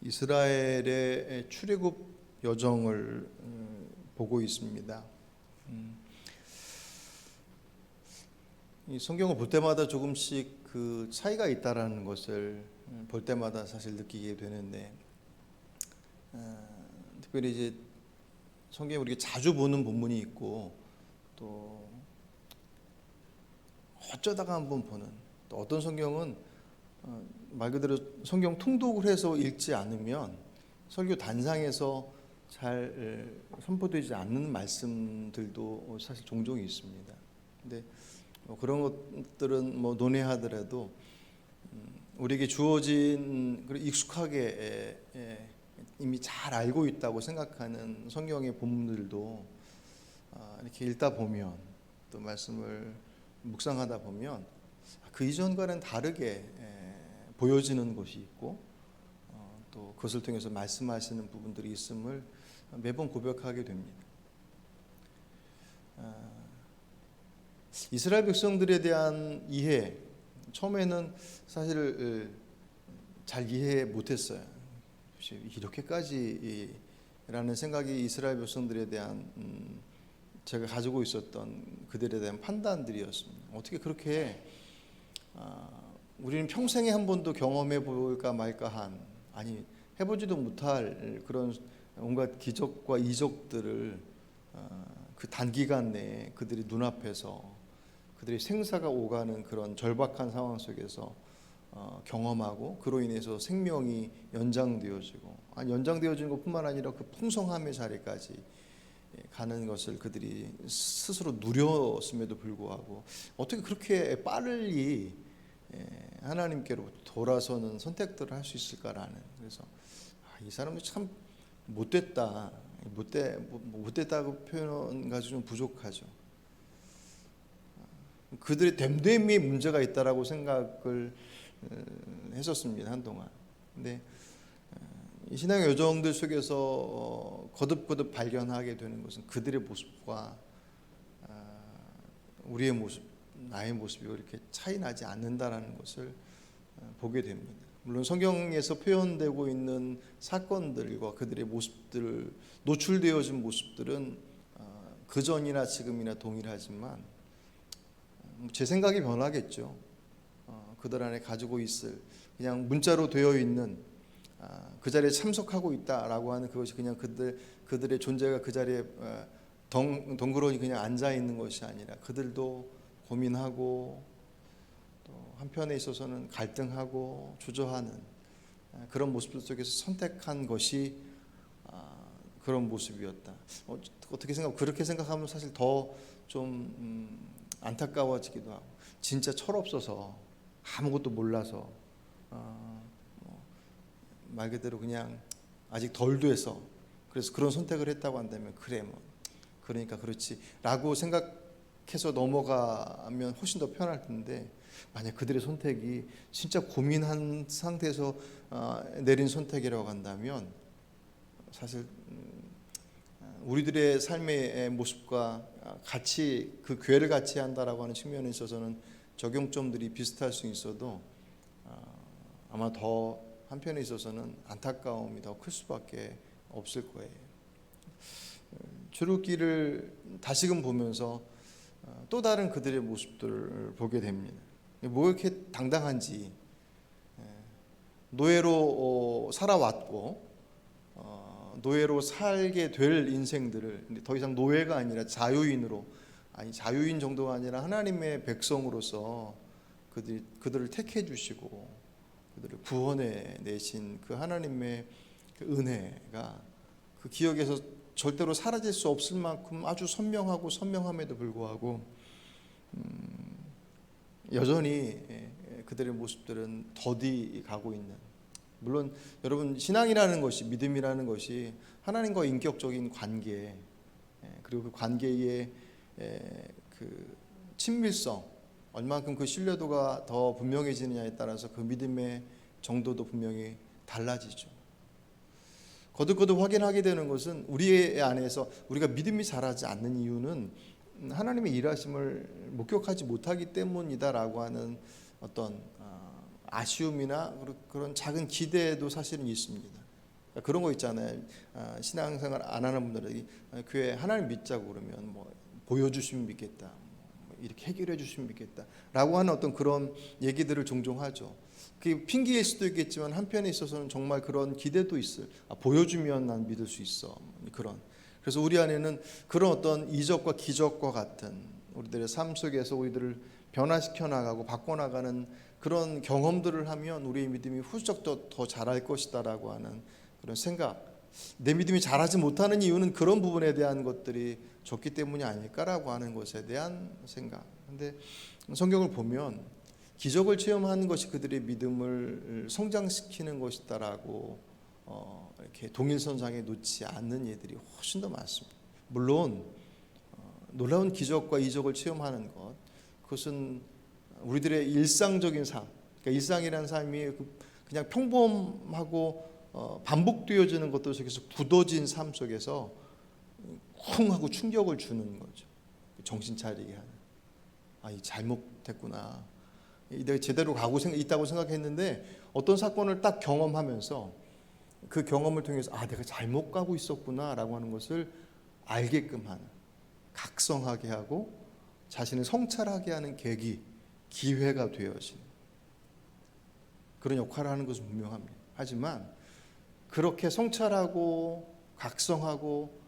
이스라엘의 출애굽 여정을 보고 있습니다. 이 성경을 볼 때마다 조금씩 그 차이가 있다라는 것을 볼 때마다 사실 느끼게 되는데, 특별히 이제 성경에 우리가 자주 보는 본문이 있고, 또 어쩌다가 한번 보는, 또 어떤 성경은 말 그대로 성경 통독을 해서 읽지 않으면 설교 단상에서 잘 선포되지 않는 말씀들도 사실 종종 있습니다. 근데 그런 것들은 논의하더라도 우리에게 주어진 그리고 익숙하게 이미 잘 알고 있다고 생각하는 성경의 본문들도 이렇게 읽다 보면, 또 말씀을 묵상하다 보면 그 이전과는 다르게 보여지는 것이 있고, 또 그것을 통해서 말씀하시는 부분들이 있음을 매번 고백하게 됩니다. 이스라엘 백성들에 대한 이해, 처음에는 사실 잘 이해 못했어요. 이렇게까지 라는 생각이 이스라엘 백성들에 대한 제가 가지고 있었던 그들에 대한 판단들이었습니다. 어떻게 그렇게 우리는 평생에 한 번도 경험해 볼까 말까 한, 아니 해보지도 못할 그런 온갖 기적과 이적들을 그 단기간 내에 그들이 눈앞에서 그들의 생사가 오가는 그런 절박한 상황 속에서 경험하고, 그로 인해서 생명이 연장되어지고, 연장되어지는 것뿐만 아니라 그 풍성함의 자리까지 가는 것을 그들이 스스로 누렸음에도 불구하고 어떻게 그렇게 빠르게 하나님께로 돌아서는 선택들을 할 수 있을까라는, 그래서 이 사람들 참 못됐다, 못됐다고 표현 가지고 좀 부족하죠. 그들의 됨됨이에 문제가 있다라고 생각을 했었습니다, 한동안. 근데 이 신앙의 여정들 속에서 거듭거듭 발견하게 되는 것은 그들의 모습과 우리의 모습, 나의 모습이 이렇게 차이 나지 않는다라는 것을 보게 됩니다. 물론 성경에서 표현되고 있는 사건들과 그들의 모습들, 노출되어진 모습들은 그전이나 지금이나 동일하지만 제 생각이 변하겠죠. 그들 안에 가지고 있을, 그냥 문자로 되어 있는 그 자리에 참석하고 있다라고 하는 그것이 그냥 그들의 존재가 그 자리에 덩그러니 그냥 앉아 있는 것이 아니라, 그들도 고민하고 또 한편에 있어서는 갈등하고 주저하는 그런 모습들 속에서 선택한 것이 그런 모습이었다. 어떻게 그렇게 생각하면 사실 더 좀 안타까워지기도 하고, 진짜 철없어서 아무것도 몰라서 말 그대로 그냥 아직 덜 돼서 그래서 그런 선택을 했다고 한다면, 그래 그러니까 그렇지 라고 생각해서 넘어가면 훨씬 더 편할 텐데, 만약 그들의 선택이 진짜 고민한 상태에서 내린 선택이라고 한다면 사실 우리들의 삶의 모습과 같이 그 교회를 같이 한다라고 하는 측면에 있어서는 적용점들이 비슷할 수 있어도 아마 더 한편에 있어서는 안타까움이 더 클 수밖에 없을 거예요. 출애굽기를 다시금 보면서 또 다른 그들의 모습들을 보게 됩니다. 뭐 이렇게 당당한지, 노예로 살아왔고 노예로 살게 될 인생들을 더 이상 노예가 아니라 자유인으로, 자유인 정도가 아니라 하나님의 백성으로서 그들을 택해 주시고 그들을 구원해 내신 그 하나님의 그 은혜가 그 기억에서 절대로 사라질 수 없을 만큼 아주 선명하고 선명함에도 불구하고 여전히 그들의 모습들은 더디 가고 있는, 물론 여러분, 신앙이라는 것이, 믿음이라는 것이 하나님과 인격적인 관계, 그리고 그 관계의 그 친밀성, 얼마만큼 그 신뢰도가 더 분명해지느냐에 따라서 그 믿음의 정도도 분명히 달라지죠. 거듭거듭 확인하게 되는 것은 우리의 안에서 우리가 믿음이 자라지 않는 이유는 하나님의 일하심을 목격하지 못하기 때문이다라고 하는 어떤 아쉬움이나 그런 작은 기대도 사실은 있습니다. 그런 거 있잖아요. 신앙생활 안 하는 분들이 교회 하나님 믿자고 그러면 뭐 보여주시면 믿겠다, 뭐 이렇게 해결해 주시면 믿겠다라고 하는 어떤 그런 얘기들을 종종 하죠. 그게 핑계일 수도 있겠지만 한편에 있어서는 정말 그런 기대도 있어요. 보여주면 난 믿을 수 있어. 그런. 그래서 우리 안에는 그런 어떤 이적과 기적과 같은 우리들의 삶 속에서 우리들을 변화시켜 나가고 바꿔 나가는 그런 경험들을 하면 우리의 믿음이 후적 더 자랄 것이다라고 하는 그런 생각. 내 믿음이 자라지 못하는 이유는 그런 부분에 대한 것들이 적기 때문이 아닐까라고 하는 것에 대한 생각. 근데 성경을 보면 기적을 체험하는 것이 그들의 믿음을 성장시키는 것이다라고 이렇게 동일선상에 놓지 않는 예들이 훨씬 더 많습니다. 물론 놀라운 기적과 이적을 체험하는 것, 그것은 우리들의 일상적인 삶, 그러니까 일상이라는 삶이 그냥 평범하고 반복되어지는 것들 속에서 굳어진 삶 속에서 쿵 하고 충격을 주는 거죠. 정신 차리게 하는. 이 잘못됐구나. 내가 제대로 가고 있다고 생각했는데 어떤 사건을 딱 경험하면서 그 경험을 통해서 내가 잘못 가고 있었구나라고 하는 것을 알게끔 하는, 각성하게 하고 자신을 성찰하게 하는 계기, 기회가 되어지는 그런 역할을 하는 것은 분명합니다. 하지만 그렇게 성찰하고 각성하고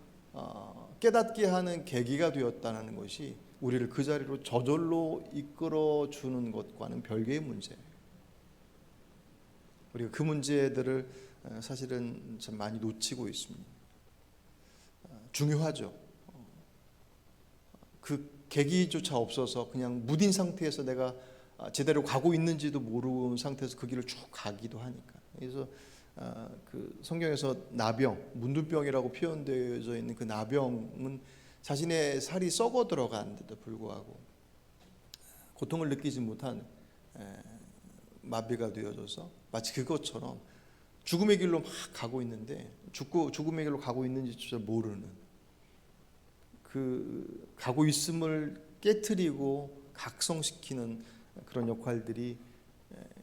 깨닫게 하는 계기가 되었다는 것이 우리를 그 자리로 저절로 이끌어주는 것과는 별개의 문제예요. 우리가 그 문제들을 사실은 참 많이 놓치고 있습니다. 중요하죠. 그 계기조차 없어서 그냥 무딘 상태에서 내가 제대로 가고 있는지도 모르는 상태에서 그 길을 쭉 가기도 하니까. 그래서 그 성경에서 나병, 문둥병이라고 표현되어져 있는 그 나병은 자신의 살이 썩어 들어가는데도 불구하고 고통을 느끼지 못한 마비가 되어져서 마치 그것처럼 죽음의 길로 막 가고 있는데 죽음의 길로 가고 있는지조차 모르는, 그 가고 있음을 깨트리고 각성시키는 그런 역할들이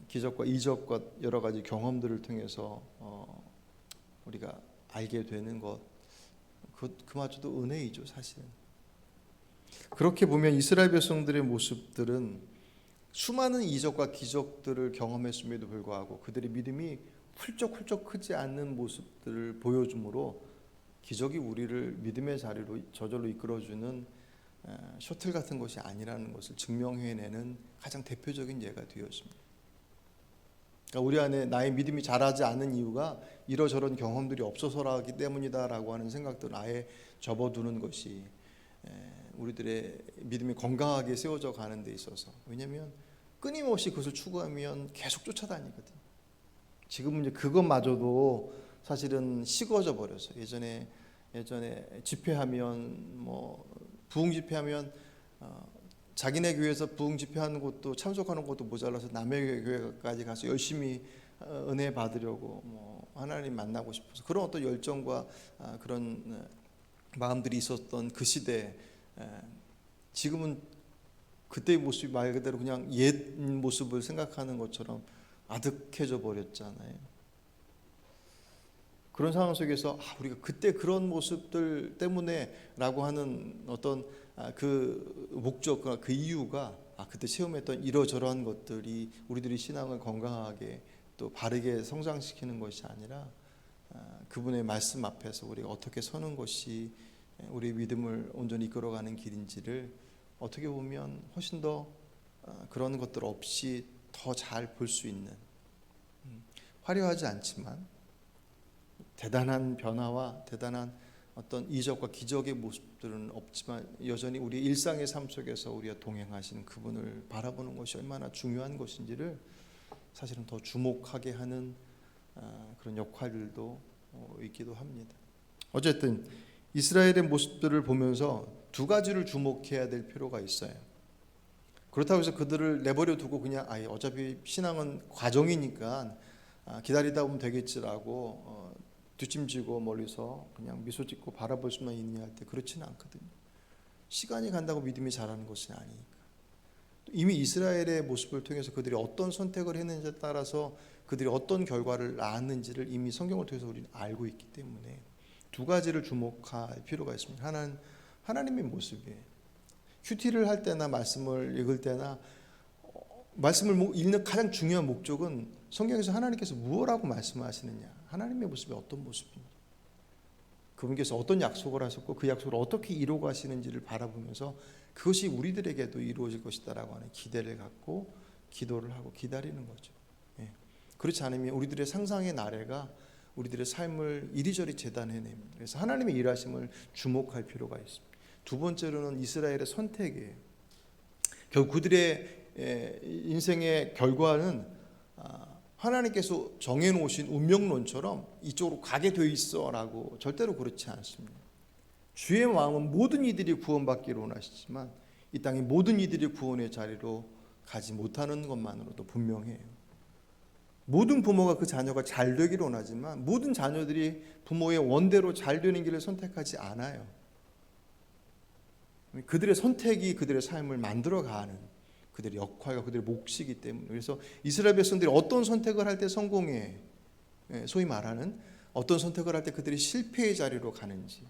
기적과 이적과 여러 가지 경험들을 통해서 우리가 알게 되는 것, 그마저도 은혜이죠, 사실은. 그렇게 보면 이스라엘 백성들의 모습들은 수많은 이적과 기적들을 경험했음에도 불구하고 그들의 믿음이 훌쩍훌쩍 크지 않는 모습들을 보여주므로 기적이 우리를 믿음의 자리로 저절로 이끌어주는 셔틀 같은 것이 아니라는 것을 증명해내는 가장 대표적인 예가 되었습니다. 그러니까 우리 안에 나의 믿음이 자라지 않은 이유가 이러저런 경험들이 없어서라기 때문이다라고 하는 생각들을 아예 접어두는 것이 우리들의 믿음이 건강하게 세워져 가는 데 있어서, 왜냐하면 끊임없이 그것을 추구하면 계속 쫓아다니거든요. 지금은 이제 그것마저도 사실은 식어져 버려서 예전에 집회하면 뭐 부흥 집회하면 자기네 교회에서 부흥 집회하는 것도 참석하는 것도 모자라서 남의 교회까지 가서 열심히 은혜 받으려고 뭐 하나님 만나고 싶어서 그런 어떤 열정과 그런 마음들이 있었던 그 시대, 지금은 그때의 모습이 말 그대로 그냥 옛 모습을 생각하는 것처럼 아득해져 버렸잖아요. 그런 상황 속에서 우리가 그때 그런 모습들 때문에라고 하는 어떤 그 목적과 그 이유가 그때 체험했던 이러저러한 것들이 우리들이 신앙을 건강하게 또 바르게 성장시키는 것이 아니라 그분의 말씀 앞에서 우리가 어떻게 서는 것이 우리의 믿음을 온전히 이끌어가는 길인지를 어떻게 보면 훨씬 더 그런 것들 없이 더 잘 볼 수 있는, 화려하지 않지만 대단한 변화와 대단한 어떤 이적과 기적의 모습들은 없지만 여전히 우리 일상의 삶 속에서 우리가 동행하시는 그분을 바라보는 것이 얼마나 중요한 것인지를 사실은 더 주목하게 하는 그런 역할들도 있기도 합니다. 어쨌든 이스라엘의 모습들을 보면서 두 가지를 주목해야 될 필요가 있어요. 그렇다고 해서 그들을 내버려 두고 그냥 어차피 신앙은 과정이니까 기다리다 보면 되겠지라고 뒷짐지고 멀리서 그냥 미소 짓고 바라볼 수만 있느냐 할 때 그렇지는 않거든요. 시간이 간다고 믿음이 자라는 것은 아니니까. 이미 이스라엘의 모습을 통해서 그들이 어떤 선택을 했는지에 따라서 그들이 어떤 결과를 낳았는지를 이미 성경을 통해서 우리는 알고 있기 때문에 두 가지를 주목할 필요가 있습니다. 하나는 하나님의 모습이에요. 큐티를 할 때나 말씀을 읽을 때나 말씀을 읽는 가장 중요한 목적은 성경에서 하나님께서 무엇라고 말씀하시느냐, 하나님의 모습이 어떤 모습인지, 그분께서 어떤 약속을 하셨고 그 약속을 어떻게 이루어 가시는지를 바라보면서 그것이 우리들에게도 이루어질 것이다라고 하는 기대를 갖고 기도를 하고 기다리는 거죠. 예. 그렇지 않으면 우리들의 상상의 나래가 우리들의 삶을 이리저리 재단해냅니다. 그래서 하나님의 일하심을 주목할 필요가 있습니다. 두 번째로는 이스라엘의 선택이에요. 결국 그들의 인생의 결과는 하나님께서 정해놓으신 운명론처럼 이쪽으로 가게 돼 있어라고 절대로 그렇지 않습니다. 주의 마음은 모든 이들이 구원받기를 원하시지만 이 땅의 모든 이들이 구원의 자리로 가지 못하는 것만으로도 분명해요. 모든 부모가 그 자녀가 잘 되기를 원하지만 모든 자녀들이 부모의 원대로 잘 되는 길을 선택하지 않아요. 그들의 선택이 그들의 삶을 만들어가는 그들의 역할과 그들의 몫이기 때문에, 그래서 이스라엘 백성들이 어떤 선택을 할 때 성공해, 소위 말하는 어떤 선택을 할 때 그들이 실패의 자리로 가는지,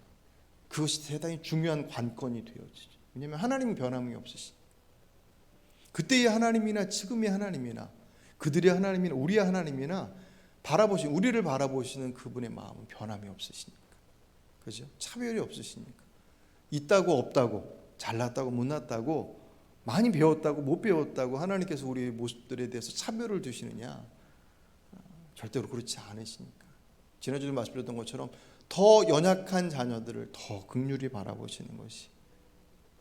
그것이 대단히 중요한 관건이 되어지죠. 왜냐하면 하나님은 변함이 없으시니까. 그때의 하나님이나 지금의 하나님이나 그들의 하나님이나 우리의 하나님이나 우리를 바라보시는 그분의 마음은 변함이 없으시니까, 그죠? 차별이 없으시니까. 있다고 없다고, 잘났다고 못났다고, 많이 배웠다고 못 배웠다고 하나님께서 우리의 모습들에 대해서 차별을 두시느냐? 절대로 그렇지 않으시니까. 지난주에 말씀드렸던 것처럼 더 연약한 자녀들을 더 긍휼히 바라보시는 것이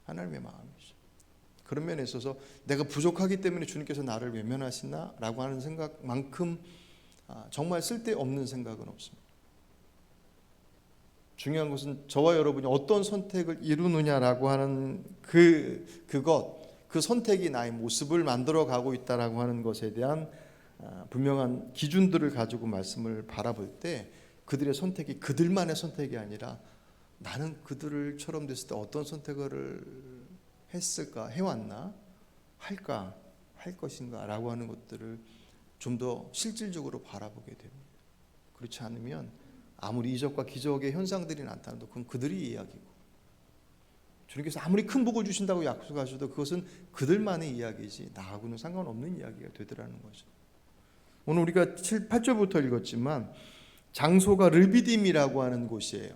하나님의 마음이죠. 그런 면에 있어서 내가 부족하기 때문에 주님께서 나를 외면하시나? 라고 하는 생각만큼 정말 쓸데없는 생각은 없습니다. 중요한 것은 저와 여러분이 어떤 선택을 이루느냐라고 하는 그 선택이 나의 모습을 만들어 가고 있다라고 하는 것에 대한 분명한 기준들을 가지고 말씀을 바라볼 때 그들의 선택이 그들만의 선택이 아니라 나는 그들처럼 됐을 때 어떤 선택을 했을까, 해왔나, 할까, 할 것인가 라고 하는 것들을 좀 더 실질적으로 바라보게 됩니다. 그렇지 않으면 아무리 이적과 기적의 현상들이 나타나도 그건 그들의 이야기고, 주님께서 아무리 큰 복을 주신다고 약속하셔도 그것은 그들만의 이야기지 나하고는 상관없는 이야기가 되더라는 거죠. 오늘 우리가 8절부터 읽었지만 장소가 르비딤이라고 하는 곳이에요.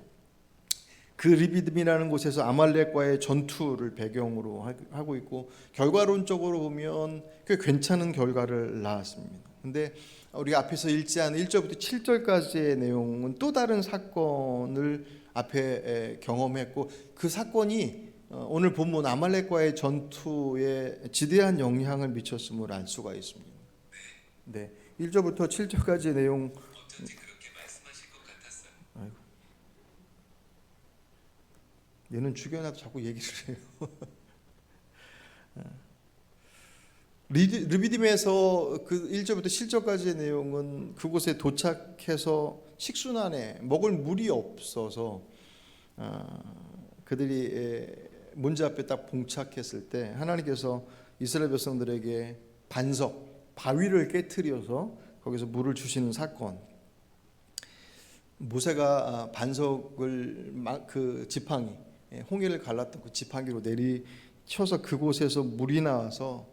그 르비딤이라는 곳에서 아말렉과의 전투를 배경으로 하고 있고, 결과론적으로 보면 꽤 괜찮은 결과를 낳았습니다. 근데 우리가 앞에서 읽지 않은 1절부터 7절까지의 내용은 또 다른 사건을 앞에 경험했고, 그 사건이 오늘 본문 아말렉과의 전투에 지대한 영향을 미쳤음을 알 수가 있습니다. 네, 1절부터 7절까지의 내용. 아이고. 얘는 죽여놔도 자꾸 얘기를 해요. 르비딤에서 그 1절부터 7절까지의 내용은 그곳에 도착해서 식순환에 먹을 물이 없어서 그들이 문제 앞에 딱 봉착했을 때 하나님께서 이스라엘 백성들에게 바위를 깨트려서 거기서 물을 주시는 사건. 모세가 반석을 그 지팡이, 홍해를 갈랐던 그 지팡이로 내리쳐서 그곳에서 물이 나와서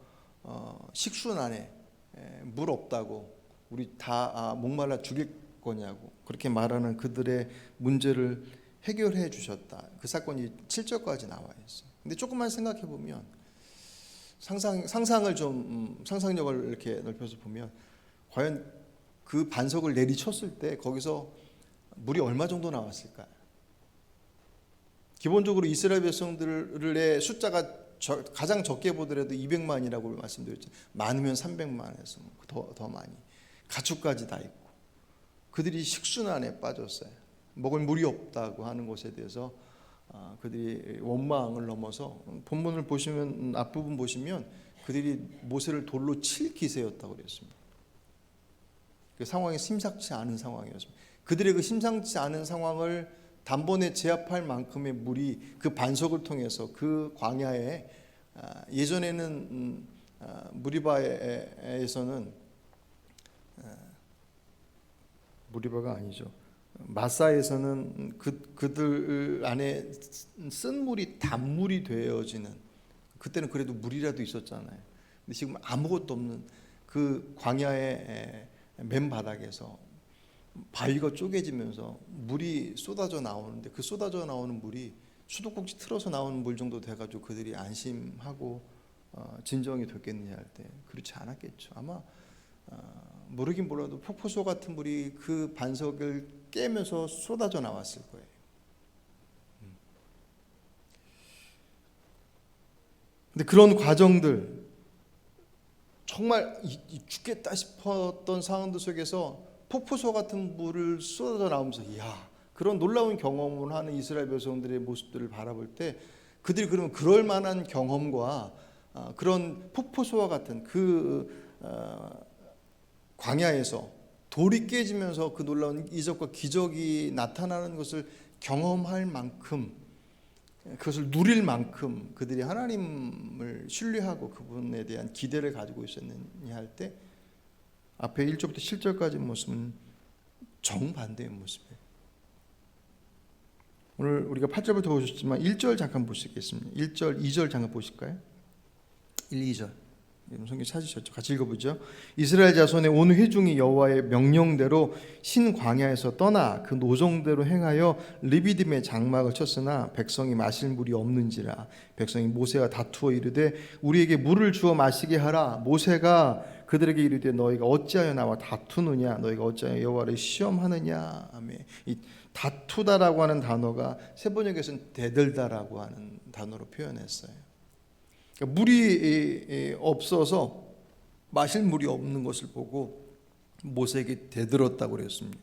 식순환에 물 없다고 우리 다 목말라 죽일 거냐고 그렇게 말하는 그들의 문제를 해결해 주셨다. 그 사건이 7절까지 나와 있어요. 근데 조금만 생각해 보면 상상을 좀 상상력을 이렇게 넓혀서 보면 과연 그 반석을 내리쳤을 때 거기서 물이 얼마 정도 나왔을까요? 기본적으로 이스라엘 백성들의 숫자가 가장 적게 보더라도 200만이라고 말씀드렸죠. 많으면 300만에서 더 많이, 가축까지 다 있고 그들이 식순환에 빠졌어요. 먹을 물이 없다고 하는 것에 대해서 그들이 원망을 넘어서 본문을 보시면 앞부분 보시면 그들이 모세를 돌로 칠 기세였다고 그랬습니다. 그 상황이 심상치 않은 상황이었습니다. 그들의 그 심상치 않은 상황을 단번에 제압할 만큼의 물이 그 반석을 통해서 그 광야에 예전에는 무리바에서는 무리바가 아니죠. 마사에서는 그들 안에 쓴 물이 단물이 되어지는, 그때는 그래도 물이라도 있었잖아요. 근데 지금 아무것도 없는 그 광야의 맨 바닥에서 바위가 쪼개지면서 물이 쏟아져 나오는데, 그 쏟아져 나오는 물이 수도꼭지 틀어서 나오는 물 정도 돼가지고 그들이 안심하고 진정이 됐겠느냐 할 때 그렇지 않았겠죠. 아마 모르긴 몰라도 폭포수 같은 물이 그 반석을 깨면서 쏟아져 나왔을 거예요. 근데 그런 과정들, 정말 죽겠다 싶었던 상황들 속에서 폭포수 같은 물을 쏟아져 나오면서, 이야, 그런 놀라운 경험을 하는 이스라엘 백성들의 모습들을 바라볼 때, 그들이 그러면 그럴 만한 경험과 그런 폭포수와 같은 광야에서 돌이 깨지면서 그 놀라운 이적과 기적이 나타나는 것을 경험할 만큼, 그것을 누릴 만큼 그들이 하나님을 신뢰하고 그분에 대한 기대를 가지고 있었느냐 할 때, 앞에 1절부터 7절까지 모습은 정반대의 모습이에요. 오늘 우리가 8절부터 보셨지만 1절 잠깐 보시겠습니다. 1절, 2절 잠깐 보실까요? 1, 2절. 성경 찾으셨죠? 같이 읽어보죠. 이스라엘 자손의 온 회중이 여호와의 명령대로 신 광야에서 떠나 그 노정대로 행하여 르비딤의 장막을 쳤으나 백성이 마실 물이 없는지라. 백성이 모세와 다투어 이르되 우리에게 물을 주어 마시게 하라. 모세가 그들에게 이르되 너희가 어찌하여 나와 다투느냐, 너희가 어찌하여 여호와를 시험하느냐. 아멘. 이 다투다라고 하는 단어가 세번역에서는 대들다라고 하는 단어로 표현했어요. 물이 없어서 마실 물이 없는 것을 보고 모세에게 대들었다고 그랬습니다.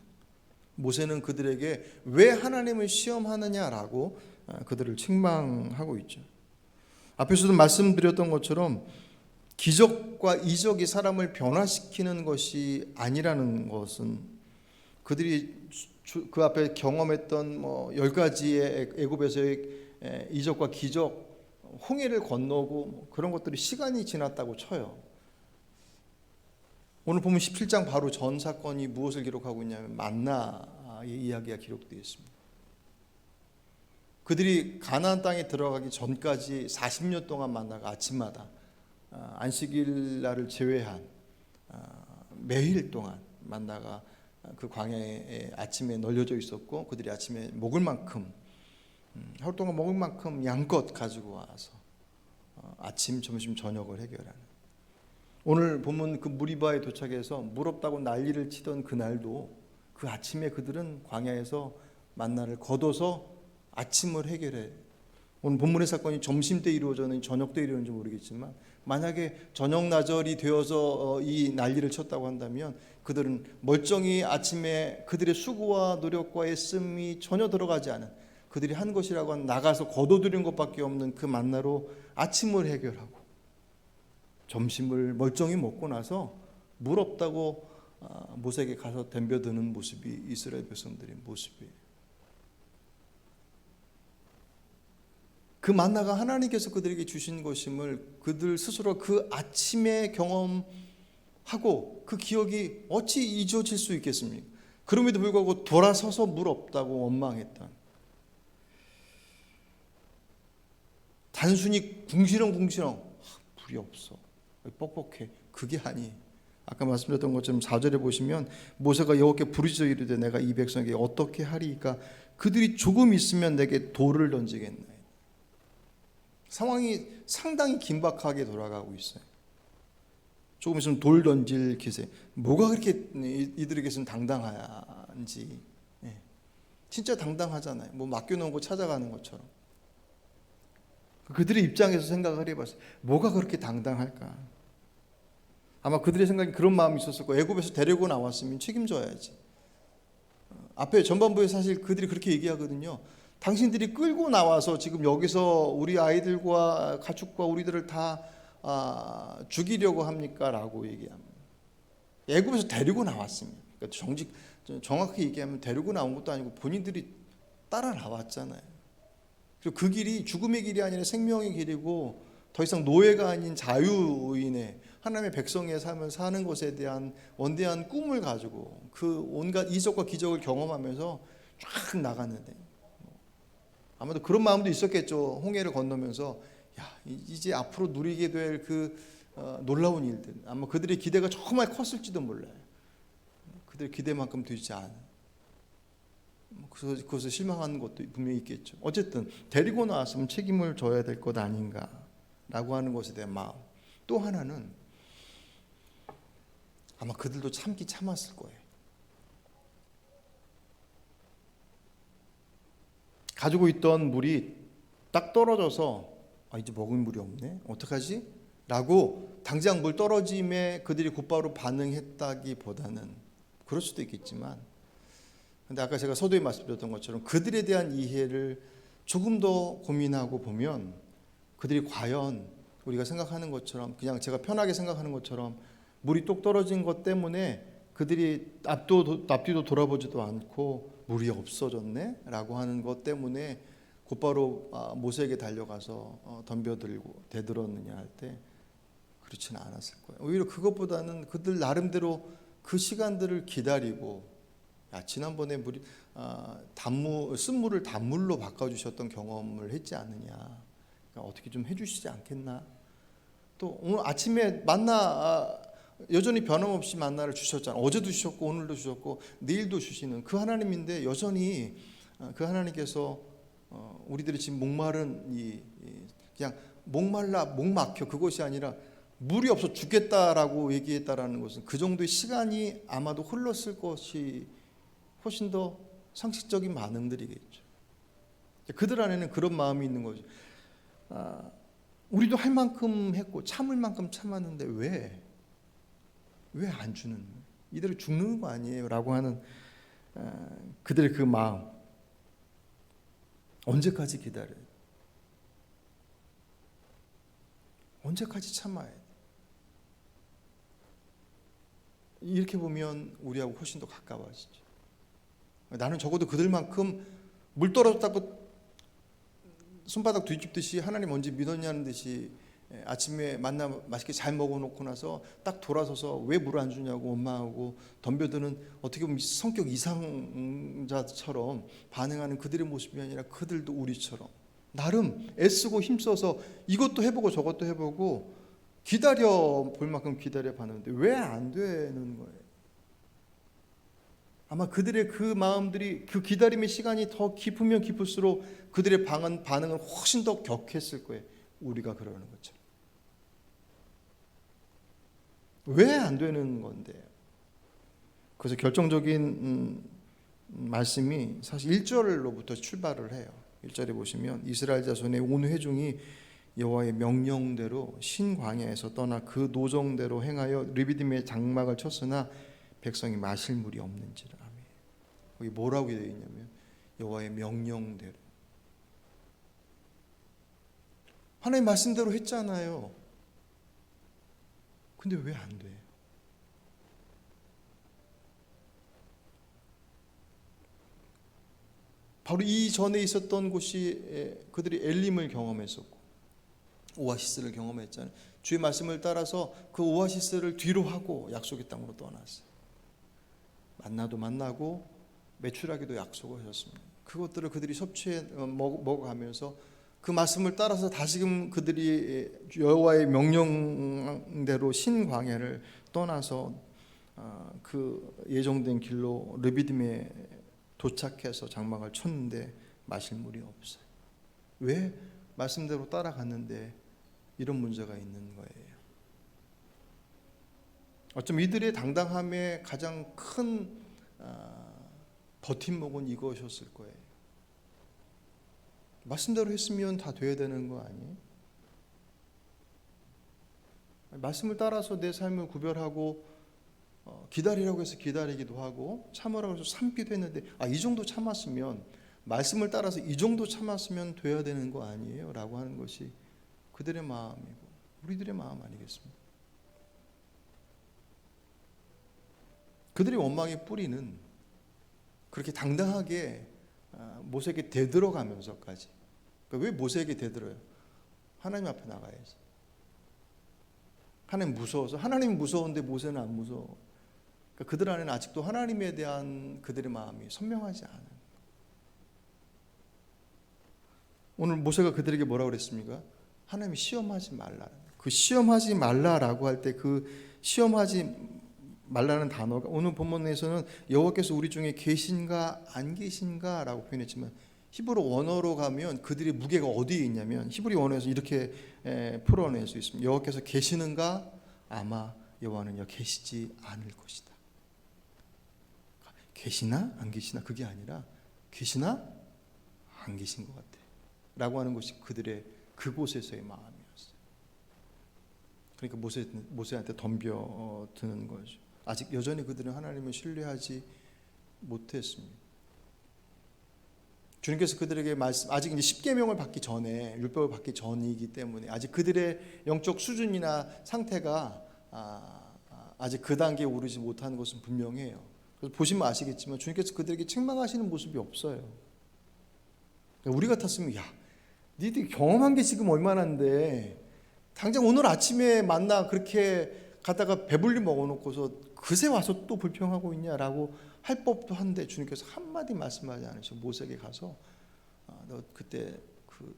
모세는 그들에게 왜 하나님을 시험하느냐라고 그들을 책망하고 있죠. 앞에서도 말씀드렸던 것처럼 기적과 이적이 사람을 변화시키는 것이 아니라는 것은, 그들이 그 앞에 경험했던 10가지의 애굽에서의 이적과 기적, 홍해를 건너고 그런 것들이 시간이 지났다고 쳐요. 오늘 보면 17장 바로 전 사건이 무엇을 기록하고 있냐면 만나의 이야기가 기록되어 있습니다. 그들이 가나안 땅에 들어가기 전까지 40년 동안 만나가 아침마다 안식일 날을 제외한 매일 동안 만나가 그 광야에 아침에 널려져 있었고, 그들이 아침에 먹을 만큼, 하루 동안 먹을 만큼 양껏 가지고 와서 아침, 점심, 저녁을 해결하는. 오늘 보면 그 무리바에 도착해서 물 없다고 난리를 치던 그날도 그 아침에 그들은 광야에서 만나를 거둬서 아침을 해결해. 오늘 본문의 사건이 점심 때 이루어졌는지 저녁 때 이루어졌는지 모르겠지만, 만약에 저녁 나절이 되어서 이 난리를 쳤다고 한다면 그들은 멀쩡히 아침에 그들의 수고와 노력과 애씀이 전혀 들어가지 않은, 그들이 한 것이라고 하면 나가서 거둬들인 것밖에 없는 그 만나로 아침을 해결하고 점심을 멀쩡히 먹고 나서 물 없다고 모세에게 가서 덤벼드는 모습이 이스라엘 백성들의 모습이에요. 그 만나가 하나님께서 그들에게 주신 것임을 그들 스스로 그 아침에 경험하고 그 기억이 어찌 잊어질 수 있겠습니까? 그럼에도 불구하고 돌아서서 물 없다고 원망했던, 단순히 궁시렁궁시렁 물이 없어, 뻑뻑해, 그게 아니에요. 아까 말씀드렸던 것처럼 4절에 보시면 모세가 여호와께 부르짖어 이르되 내가 이 백성에게 어떻게 하리이까? 그들이 조금 있으면 내게 돌을 던지겠나이다. 상황이 상당히 긴박하게 돌아가고 있어요. 조금 있으면 돌 던질 기세. 뭐가 그렇게 이들에게서는 당당한지. 진짜 당당하잖아요. 뭐 맡겨놓은 거 찾아가는 것처럼. 그들의 입장에서 생각을 해봤어요. 뭐가 그렇게 당당할까? 아마 그들의 생각에 그런 마음이 있었을 거예요. 애굽에서 데리고 나왔으면 책임져야지. 앞에 전반부에 사실 그들이 그렇게 얘기하거든요. 당신들이 끌고 나와서 지금 여기서 우리 아이들과 가축과 우리들을 다 죽이려고 합니까? 라고 얘기합니다. 애굽에서 데리고 나왔습니다. 그러니까 정확히 얘기하면 데리고 나온 것도 아니고 본인들이 따라 나왔잖아요. 그리고 그 길이 죽음의 길이 아니라 생명의 길이고 더 이상 노예가 아닌 자유인의 하나님의 백성의 삶을 사는 것에 대한 원대한 꿈을 가지고 그 온갖 이적과 기적을 경험하면서 쫙 나갔는데, 아마도 그런 마음도 있었겠죠. 홍해를 건너면서 이제 앞으로 누리게 될 그 놀라운 일들, 아마 그들의 기대가 정말 컸을지도 몰라요. 그들의 기대만큼 되지 않은, 그것을 실망하는 것도 분명히 있겠죠. 어쨌든 데리고 나왔으면 책임을 져야 될 것 아닌가라고 하는 것에 대한 마음. 또 하나는 아마 그들도 참았을 거예요. 가지고 있던 물이 딱 떨어져서 이제 먹을 물이 없네, 어떡하지? 라고 당장 물 떨어짐에 그들이 곧바로 반응했다기보다는, 그럴 수도 있겠지만, 근데 아까 제가 서두에 말씀드렸던 것처럼 그들에 대한 이해를 조금 더 고민하고 보면 그들이 과연 우리가 생각하는 것처럼, 그냥 제가 편하게 생각하는 것처럼 물이 똑 떨어진 것 때문에 그들이 앞뒤도 돌아보지도 않고 물이 없어졌네 라고 하는 것 때문에 곧바로 모세에게 달려가서 덤벼들고 대들었느냐 할 때 그렇지는 않았을 거예요. 오히려 그것보다는 그들 나름대로 그 시간들을 기다리고, 지난번에 쓴물을 단물로 바꿔주셨던 경험을 했지 않느냐, 그러니까 어떻게 좀 해주시지 않겠나. 또 오늘 아침에 만나 여전히 변함없이 만나를 주셨잖아요. 어제도 주셨고 오늘도 주셨고 내일도 주시는 그 하나님인데, 여전히 그 하나님께서 우리들이 지금 목마른 그냥 목 막혀 그것이 아니라 물이 없어 죽겠다라고 얘기했다라는 것은 그 정도의 시간이 아마도 흘렀을 것이 훨씬 더 상식적인 반응들이겠죠. 그들 안에는 그런 마음이 있는 거죠. 우리도 할 만큼 했고 참을 만큼 참았는데 왜 안 주는 거예요? 이대로 죽는 거 아니에요? 라고 하는 그들의 그 마음. 언제까지 기다려요? 언제까지 참아야 돼? 이렇게 보면 우리하고 훨씬 더 가까워지죠. 나는 적어도 그들만큼 물 떨어졌다고 손바닥 뒤집듯이 하나님 뭔지 믿었냐는 듯이 아침에 만나 맛있게 잘 먹어놓고 나서 딱 돌아서서 왜 물 안 주냐고 원망하고 덤벼드는, 어떻게 보면 성격 이상자처럼 반응하는 그들의 모습이 아니라 그들도 우리처럼 나름 애쓰고 힘써서 이것도 해보고 저것도 해보고 기다려 볼 만큼 기다려 봤는데 왜 안 되는 거예요? 아마 그들의 그 마음들이, 그 기다림의 시간이 더 깊으면 깊을수록 그들의 반응은 훨씬 더 격했을 거예요. 우리가 그러는 것처럼. 왜 안 되는 건데? 그래서 결정적인 말씀이 사실 1절로부터 출발을 해요. 1절에 보시면 이스라엘 자손의 온 회중이 여호와의 명령대로 신광야에서 떠나 그 노정대로 행하여 르비딤의 장막을 쳤으나 백성이 마실 물이 없는지라. 거기 뭐라고 되어 있냐면 여호와의 명령대로. 하나님 말씀대로 했잖아요. 근데 왜 안 돼? 바로 이 전에 있었던 곳이 그들이 엘림을 경험했었고 오아시스를 경험했잖아요. 주의 말씀을 따라서 그 오아시스를 뒤로 하고 약속의 땅으로 떠났어요. 만나도 만나고 매출하기도 약속을 하셨습니다. 그것들을 그들이 섭취해 먹어가면서 그 말씀을 따라서 다시금 그들이 여호와의 명령대로 신광야를 떠나서 그 예정된 길로 르비딤에 도착해서 장막을 쳤는데 마실 물이 없어요. 왜? 말씀대로 따라갔는데 이런 문제가 있는 거예요. 어쩜 이들의 당당함의 가장 큰 버팀목은 이것이었을 거예요. 말씀대로 했으면 다 돼야 되는 거 아니에요? 말씀을 따라서 내 삶을 구별하고 기다리라고 해서 기다리기도 하고 참으라고 해서 참기도 했는데 이 정도 참았으면, 말씀을 따라서 이 정도 참았으면 돼야 되는 거 아니에요? 라고 하는 것이 그들의 마음이고 우리들의 마음 아니겠습니까? 그들의 원망의 뿌리는 그렇게 당당하게 모세에게 대들어가면서까지, 그러니까 왜 모세에게 대들어요? 하나님 앞에 나가야지. 하나님 무서워서. 하나님 무서운데 모세는 안 무서워. 그러니까 그들 안에는 아직도 하나님에 대한 그들의 마음이 선명하지 않은. 오늘 모세가 그들에게 뭐라고 그랬습니까? 하나님이 시험하지 말라. 그 시험하지 말라라고 할 때 그 시험하지 말라는 단어가 오늘 본문에서는 여호와께서 우리 중에 계신가 안 계신가라고 표현했지만 히브리 원어로 가면 그들의 무게가 어디에 있냐면 히브리 원어에서 이렇게 풀어낼 수 있습니다. 여호와께서 계시는가? 아마 여호와는요 계시지 않을 것이다. 계시나 안 계시나 그게 아니라 계시나 안 계신 것 같아 라고 하는 것이 그들의 그곳에서의 마음이었어요. 그러니까 모세한테 덤벼드는 거죠. 아직 여전히 그들은 하나님을 신뢰하지 못했습니다. 주님께서 그들에게 아직 이제 십계명을 받기 전에, 율법을 받기 전이기 때문에 아직 그들의 영적 수준이나 상태가 아직 그 단계에 오르지 못하는 것은 분명해요. 그래서 보시면 아시겠지만 주님께서 그들에게 책망하시는 모습이 없어요. 우리 같았으면 야, 니들 경험한 게 지금 얼마나인데 당장 오늘 아침에 만나 그렇게 가다가 배불리 먹어놓고서 그새 와서 또 불평하고 있냐라고 할 법도 한데 주님께서 한마디 말씀하지 않으시고 모세에게 가서 너 그때 그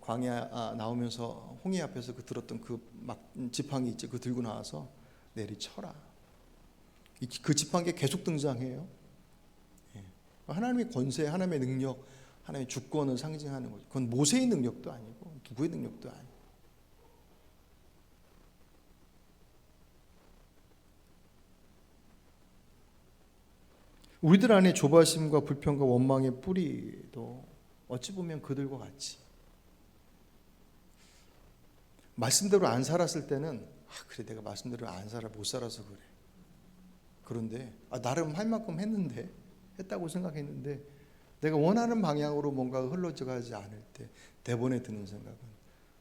광야 나오면서 홍해 앞에서 그 들었던 그 막 지팡이 있지, 그 들고 나와서 내리쳐라. 그 지팡이가 계속 등장해요. 하나님의 권세, 하나님의 능력, 하나님의 주권을 상징하는 거죠. 그건 모세의 능력도 아니고 누구의 능력도 아니고. 우리들 안에 조바심과 불평과 원망의 뿌리도 어찌 보면 그들과 같이 말씀대로 안 살았을 때는 그래 내가 말씀대로 안 살아 못 살아서 그래. 그런데 나름 할 만큼 했다고 생각했는데 내가 원하는 방향으로 뭔가 흘러가지 않을 때 대본에 드는 생각은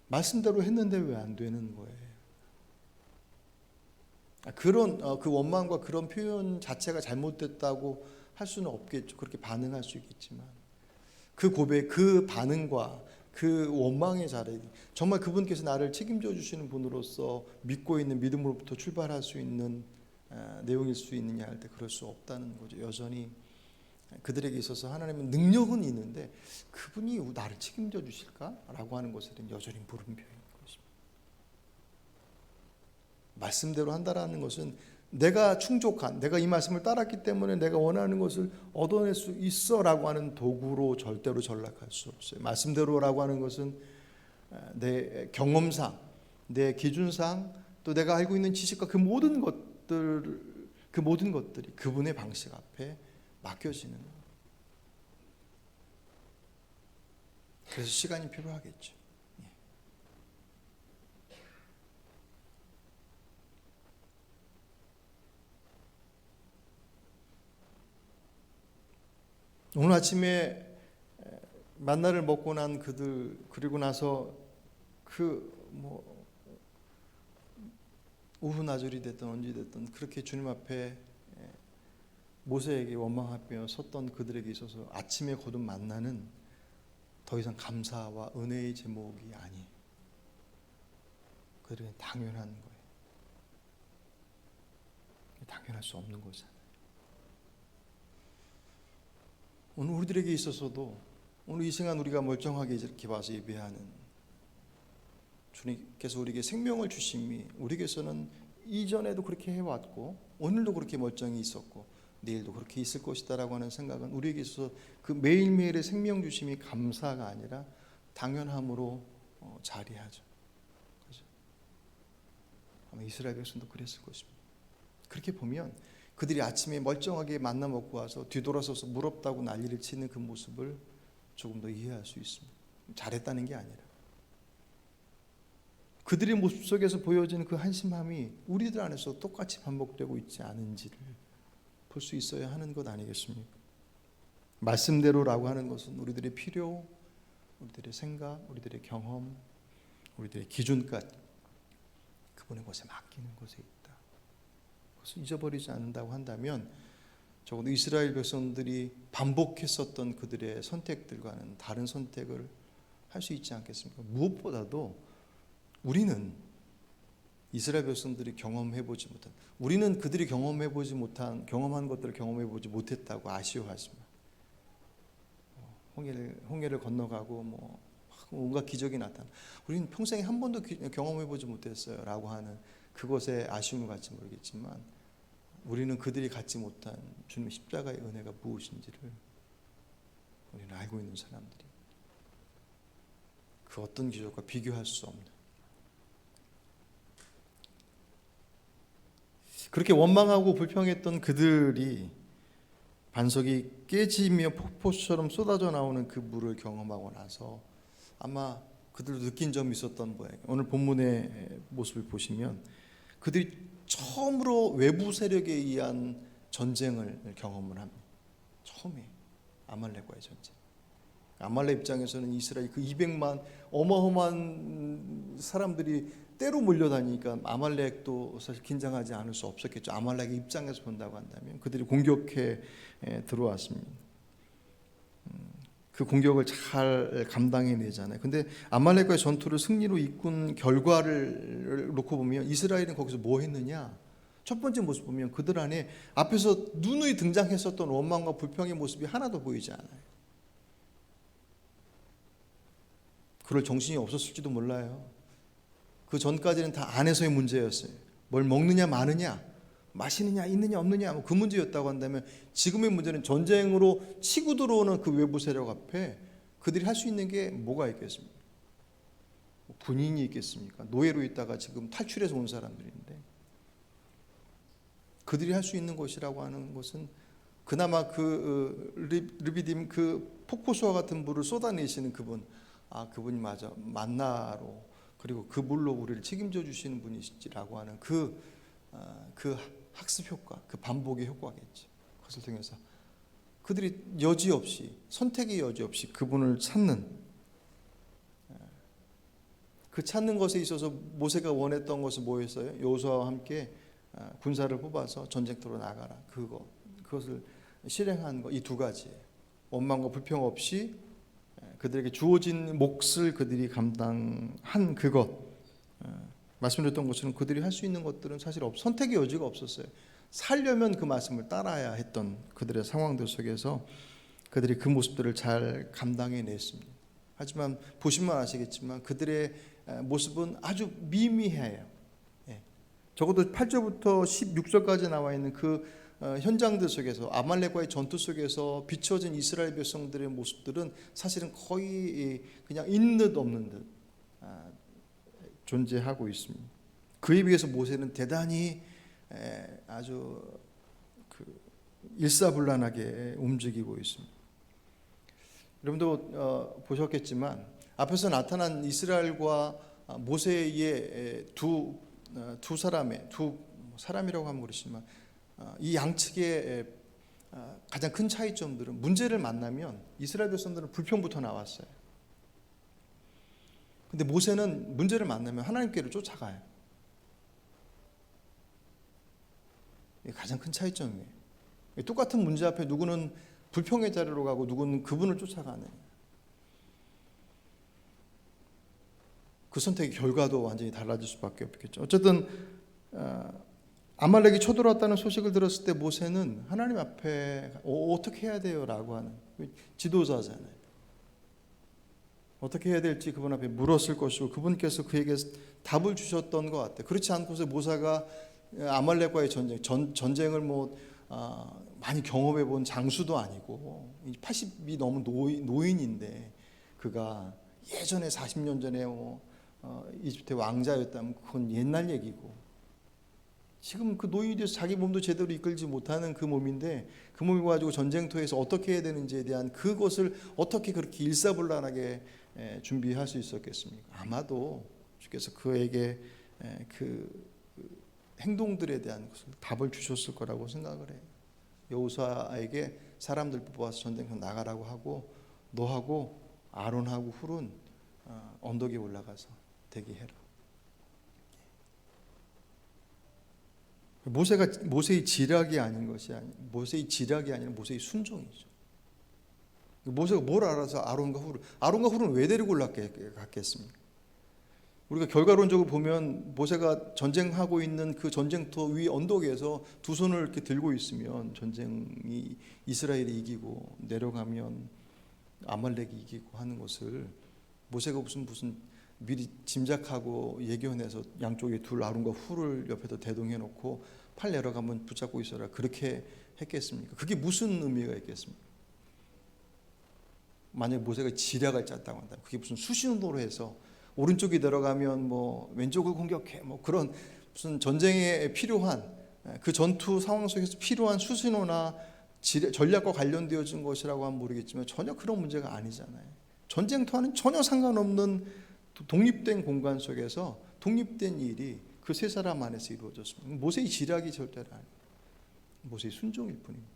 말씀대로 했는데 왜 안 되는 거예요. 그런 그 원망과 그런 표현 자체가 잘못됐다고 할 수는 없겠죠. 그렇게 반응할 수 있겠지만 그 고백, 그 반응과 그 원망의 자리, 정말 그분께서 나를 책임져 주시는 분으로서 믿고 있는 믿음으로부터 출발할 수 있는 내용일 수 있느냐 할 때 그럴 수 없다는 거죠. 여전히 그들에게 있어서 하나님은 능력은 있는데 그분이 나를 책임져 주실까라고 하는 것에 대한 여전히 물음표인 것입니다. 말씀대로 한다라는 것은 내가 충족한, 내가 이 말씀을 따랐기 때문에 내가 원하는 것을 얻어낼 수 있어라고 하는 도구로 절대로 전락할 수 없어요. 말씀대로라고 하는 것은 내 경험상, 내 기준상, 또 내가 알고 있는 지식과 그 모든 것들이 그분의 방식 앞에 맡겨지는 거예요. 그래서 시간이 필요하겠죠. 오늘 아침에 만나를 먹고 난 그들, 그리고 나서 오후 낮울이 됐든 언제 됐든 그렇게 주님 앞에 모세에게 원망하며 섰던 그들에게 있어서 아침에 거둔 만나는 더 이상 감사와 은혜의 제목이 아니에요. 그들은 당연한 거예요. 당연할 수 없는 거잖아요. 오늘 우리들에게 있어서도 오늘 이 시간 우리가 멀쩡하게 이렇게 와서 예배하는 주님께서 우리에게 생명을 주심이 우리에게서는 이전에도 그렇게 해왔고 오늘도 그렇게 멀쩡히 있었고 내일도 그렇게 있을 것이다라고 하는 생각은 우리에게 있어서 그 매일매일의 생명 주심이 감사가 아니라 당연함으로 자리하죠. 그렇죠? 아마 이스라엘 백성도 그랬을 것입니다. 그렇게 보면 그들이 아침에 멀쩡하게 만나 먹고 와서 뒤돌아서서 무럽다고 난리를 치는 그 모습을 조금 더 이해할 수 있습니다. 잘했다는 게 아니라 그들의 모습 속에서 보여지는 그 한심함이 우리들 안에서 똑같이 반복되고 있지 않은지를 볼 수 있어야 하는 것 아니겠습니까? 말씀대로라고 하는 것은 우리들의 필요, 우리들의 생각, 우리들의 경험, 우리들의 기준까지 그분의 것에 맡기는 것에 있다. 그것을 잊어버리지 않는다고 한다면 적어도 이스라엘 백성들이 반복했었던 그들의 선택들과는 다른 선택을 할 수 있지 않겠습니까? 무엇보다도 우리는 이스라엘 백성들이 경험해보지 못한, 우리는 그들이 경험한 것들을 경험해보지 못했다고 아쉬워하지만 홍해를 건너가고 뭐 온갖 기적이 나타나, 우리는 평생에 한 번도 경험해보지 못했어요라고 하는 그것에 아쉬움을 갖지 모르겠지만, 우리는 그들이 갖지 못한 주님의 십자가의 은혜가 무엇인지를 우리는 알고 있는 사람들이, 그 어떤 기적과 비교할 수 없는, 그렇게 원망하고 불평했던 그들이 반석이 깨지며 폭포처럼 쏟아져 나오는 그 물을 경험하고 나서 아마 그들도 느낀 점이 있었던 모양이에요. 오늘 본문의 모습을 보시면 그들이 처음으로 외부 세력에 의한 전쟁을 경험을 합니다. 처음에 아말렉과의 전쟁. 아말렉 입장에서는 이스라엘 그 200만 어마어마한 사람들이 때로 몰려다니니까 아말렉도 사실 긴장하지 않을 수 없었겠죠. 아말렉의 입장에서 본다고 한다면 그들이 공격해 들어왔습니다. 그 공격을 잘 감당해내잖아요. 근데 아말렉과의 전투를 승리로 이끈 결과를 놓고 보면 이스라엘은 거기서 뭐 했느냐? 첫 번째 모습 보면 그들 안에 앞에서 누누이 등장했었던 원망과 불평의 모습이 하나도 보이지 않아요. 그럴 정신이 없었을지도 몰라요. 그 전까지는 다 안에서의 문제였어요. 뭘 먹느냐 마느냐, 마시느냐 있느냐 없느냐 그 문제였다고 한다면, 지금의 문제는 전쟁으로 치고 들어오는 그 외부 세력 앞에 그들이 할 수 있는 게 뭐가 있겠습니까? 군인이 있겠습니까? 노예로 있다가 지금 탈출해서 온 사람들인데, 그들이 할 수 있는 것이라고 하는 것은 그나마 그 르비딤 그 폭포수와 같은 물을 쏟아내시는 그분, 그분이 맞아 만나로, 그리고 그 물로 우리를 책임져 주시는 분이시지라고 하는 그 학습 효과, 그 반복의 효과겠죠. 그것을 통해서 그들이 여지없이, 선택의 여지없이 그분을 찾는, 그 찾는 것에 있어서 모세가 원했던 것은 뭐였어요? 여호수아와 함께 군사를 뽑아서 전쟁터로 나가라. 그것을 실행한 것, 이 두 가지예요. 원망과 불평 없이 그들에게 주어진 몫을 그들이 감당한 그것. 말씀드렸던 것처럼 그들이 할 수 있는 것들은 사실 선택의 여지가 없었어요. 살려면 그 말씀을 따라야 했던 그들의 상황들 속에서 그들이 그 모습들을 잘 감당해냈습니다. 하지만 보시면 아시겠지만 그들의 모습은 아주 미미해요. 적어도 8절부터 16절까지 나와 있는 그 현장들 속에서, 아말렉과의 전투 속에서 비춰진 이스라엘 백성들의 모습들은 사실은 거의 그냥 있는 듯 없는 듯 존재하고 있습니다. 그에 비해서 모세는 대단히 아주 일사불란하게 움직이고 있습니다. 여러분도 보셨겠지만 앞에서 나타난 이스라엘과 모세의 두 사람이라고 하면 그렇지만, 이 양측의 가장 큰 차이점들은, 문제를 만나면 이스라엘 백성들은 불평부터 나왔어요. 근데 모세는 문제를 만나면 하나님께로 쫓아가요. 이게 가장 큰 차이점이에요. 똑같은 문제 앞에 누구는 불평의 자리로 가고 누구는 그분을 쫓아가는, 그 선택의 결과도 완전히 달라질 수밖에 없겠죠. 어쨌든 아말렉이 쳐들어왔다는 소식을 들었을 때 모세는 하나님 앞에 어떻게 해야 돼요? 라고 하는, 지도자잖아요. 어떻게 해야 될지 그분 앞에 물었을 것이고 그분께서 그에게 답을 주셨던 것 같아요. 그렇지 않고서 모세가 아말렉과의 전쟁을 많이 경험해 본 장수도 아니고 80이 넘은 노인인데, 그가 예전에 40년 전에 이집트의 왕자였다면 그건 옛날 얘기고, 지금 그 노인이 돼서 자기 몸도 제대로 이끌지 못하는 그 몸인데, 그 몸을 가지고 전쟁터에서 어떻게 해야 되는지에 대한 그것을 어떻게 그렇게 일사불란하게 준비할 수 있었겠습니까? 아마도 주께서 그에게 그 행동들에 대한 것을 답을 주셨을 거라고 생각을 해요. 여호수아에게 사람들 뽑아서 전쟁터 나가라고 하고, 너하고 아론하고 훌은 언덕에 올라가서 대기해라. 모세의 지략이 아닌 것이 아니라, 모세의 지략이 아니라 모세의 순종이죠. 모세가 뭘 알아서 아론과 훌은 왜 데리고 올라갔겠습니까? 우리가 결과론적으로 보면 모세가 전쟁하고 있는 그 전쟁터 위 언덕에서 두 손을 이렇게 들고 있으면 전쟁이 이스라엘이 이기고 내려가면 아말렉이 이기고 하는 것을 모세가 무슨 미리 짐작하고 예견해서 양쪽에 둘 아론과 훌을 옆에다 대동해 놓고 팔 내려가면 붙잡고 있어라 그렇게 했겠습니까? 그게 무슨 의미가 있겠습니까? 만약 모세가 지략을 짰다고 한다면 그게 무슨 수신호로 해서 오른쪽이 들어가면 뭐 왼쪽을 공격해 뭐 그런 무슨 전쟁에 필요한 그 전투 상황 속에서 필요한 수신호나 전략과 관련되어진 것이라고 하면 모르겠지만 전혀 그런 문제가 아니잖아요. 전쟁터와는 전혀 상관없는 독립된 공간 속에서 독립된 일이 그 세 사람 안에서 이루어졌습니다. 모세의 지략이 절대로 아니에요. 모세의 순종일 뿐입니다.